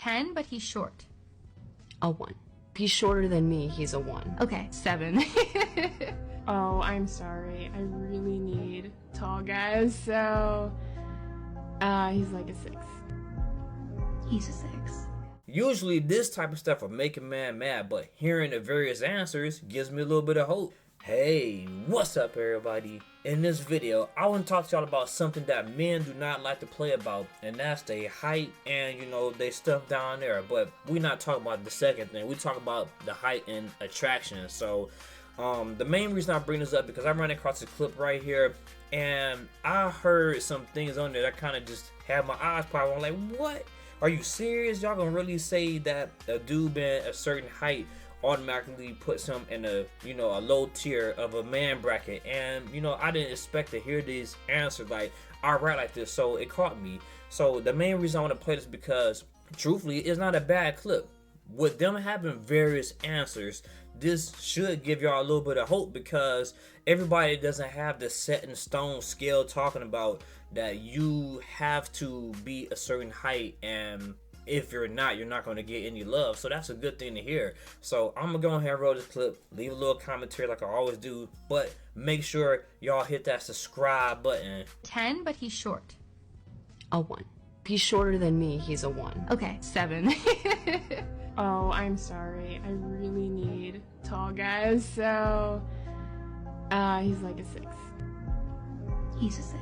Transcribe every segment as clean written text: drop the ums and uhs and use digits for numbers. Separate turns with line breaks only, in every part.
10, but he's short.
A 1. He's shorter than me, he's a 1.
Okay. 7.
Oh, I'm sorry. I really need tall guys, so he's like a 6.
He's a 6.
Usually this type of stuff will make a man mad, but hearing the various answers gives me a little bit of hope. Hey, what's up everybody? In this video, I want to talk to y'all about something that men do not like to play about, and that's their height and, you know, they stuff down there. But we're not talking about the second thing. We talk about the height and attraction. So the main reason I bring this up because I ran across a clip right here and I heard some things on there that kind of just had my eyes pop. I'm like, what? Are you serious? Y'all gonna really say that a dude being a certain height automatically puts him in a, you know, a low tier of a man bracket? And, you know, I didn't expect to hear these answers like outright like this, so it caught me. So the main reason I want to play this because truthfully it's not a bad clip. With them having various answers, this should give y'all a little bit of hope because everybody doesn't have the set in stone scale talking about that you have to be a certain height, and if you're not going to get any love. So that's a good thing to hear. So I'm gonna go ahead and roll this clip, leave a little commentary like I always do, but make sure y'all hit that subscribe button.
10, but he's short.
A 1. He's shorter than me, he's a 1.
Okay. 7.
Oh, I'm sorry. I really need tall guys, so he's like a 6.
He's a 6.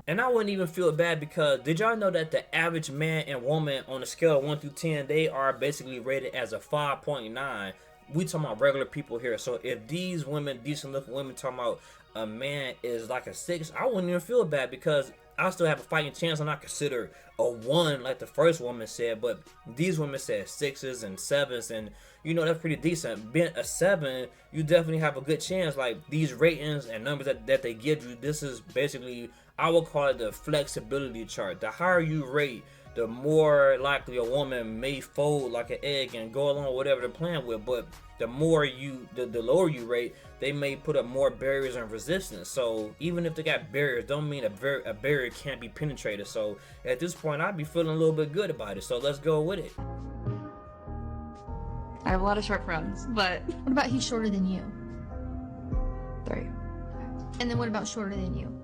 And I wouldn't even feel bad because did y'all know that the average man and woman on a scale of 1 through 10, they are basically rated as a 5.9. We talking about regular people here. So if these women, decent looking women, talking about a man is like a 6, I wouldn't even feel bad because I still have a fighting chance. I'm not considered a 1 like the first woman said, but these women said 6s and 7s, and you know that's pretty decent. Being a 7, you definitely have a good chance. Like these ratings and numbers that they give you, this is basically, I would call it the flexibility chart. The higher you rate, the more likely a woman may fold like an egg and go along with whatever they're playing with. But the more you, the lower you rate, they may put up more barriers and resistance. So even if they got barriers, don't mean a barrier can't be penetrated. So at this point, I'd be feeling a little bit good about it. So let's go with it.
I have a lot of short friends, but
What about he's shorter than you?
3.
And then what about shorter than you?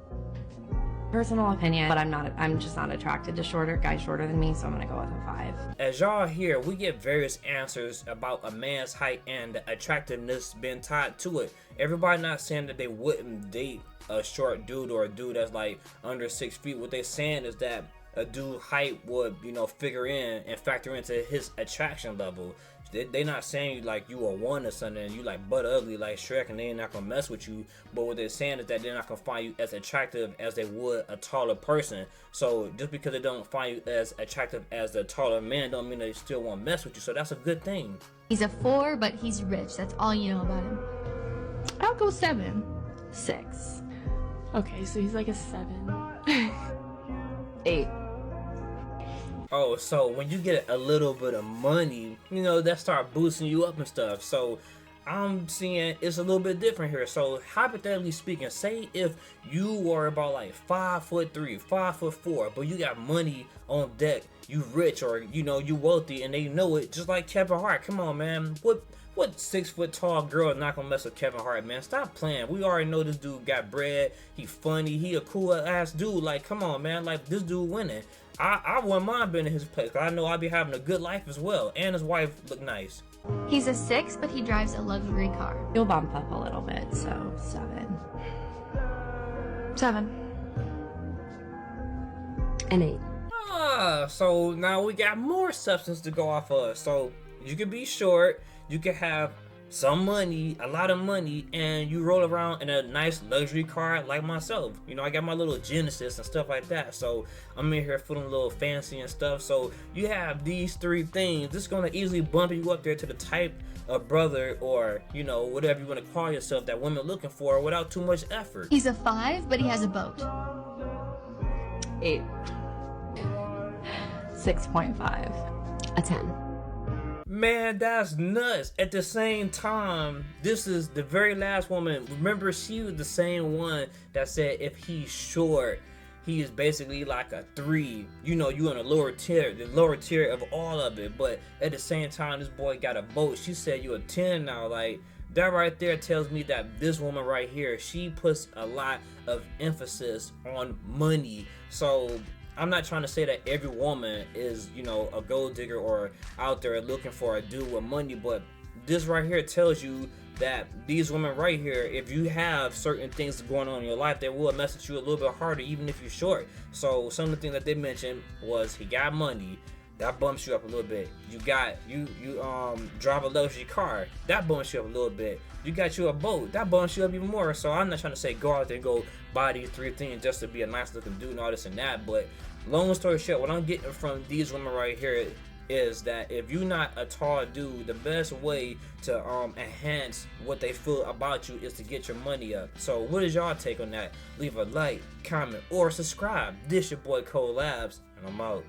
Personal opinion, but I'm just not attracted to guys shorter than me, so I'm gonna go with a 5.
As y'all hear, we get various answers about a man's height and the attractiveness being tied to it. Everybody not saying that they wouldn't date a short dude or a dude that's like under 6 feet. What they're saying is that a dude height would, you know, figure in and factor into his attraction level. They not saying like you a 1 or something and you like butt ugly like Shrek and they ain't not gonna mess with you. But what they're saying is that they're not gonna find you as attractive as they would a taller person. So just because they don't find you as attractive as the taller man don't mean they still won't mess with you. So that's a good thing.
He's a 4, but he's rich. That's all you know about him. I'll go 7.
6.
Okay, so he's like a 7.
8.
Oh, so when you get a little bit of money, you know, that start boosting you up and stuff. So I'm seeing it's a little bit different here. So hypothetically speaking, say if you were about like 5'3", 5'4", but you got money on deck, you rich or, you know, you wealthy and they know it, just like Kevin Hart. Come on, man. What 6 foot tall girl is not gonna mess with Kevin Hart, man? Stop playing. We already know this dude got bread. He funny. He a cool ass dude. Like, come on, man. Like, this dude winning. I wouldn't mind being in his place because I know I'd be having a good life as well. And his wife look nice.
He's a 6, but he drives a luxury car.
You'll bump up a little bit, so 7.
7.
An 8.
So now we got more substance to go off of. So you could be short, you could have some money, a lot of money, and you roll around in a nice luxury car like myself. You know, I got my little Genesis and stuff like that, so I'm in here feeling a little fancy and stuff. So you have these 3 things. This is gonna easily bump you up there to the type of brother or, you know, whatever you want to call yourself that women looking for without too much effort.
He's a 5, but he has a boat.
8. 6.5.
A 10.
Man, that's nuts. At the same time, this is the very last woman. Remember, she was the same one that said if he's short, he is basically like a 3. You know, you in a lower tier, the lower tier of all of it. But at the same time, this boy got a boat. She said you a 10 now. Like, that right there tells me that this woman right here, she puts a lot of emphasis on money. So I'm not trying to say that every woman is, you know, a gold digger or out there looking for a dude with money, but this right here tells you that these women right here, if you have certain things going on in your life, they will mess with you a little bit harder, even if you're short. So some of the things that they mentioned was he got money, that bumps you up a little bit. You drive a luxury car, that bumps you up a little bit. You got you a boat, that bumps you up even more. So I'm not trying to say go out there and go buy these 3 things just to be a nice looking dude and all this and that. But long story short, what I'm getting from these women right here is that if you're not a tall dude, the best way to enhance what they feel about you is to get your money up. So what is y'all take on that? Leave a like, comment, or subscribe. This your boy Labz, and I'm out.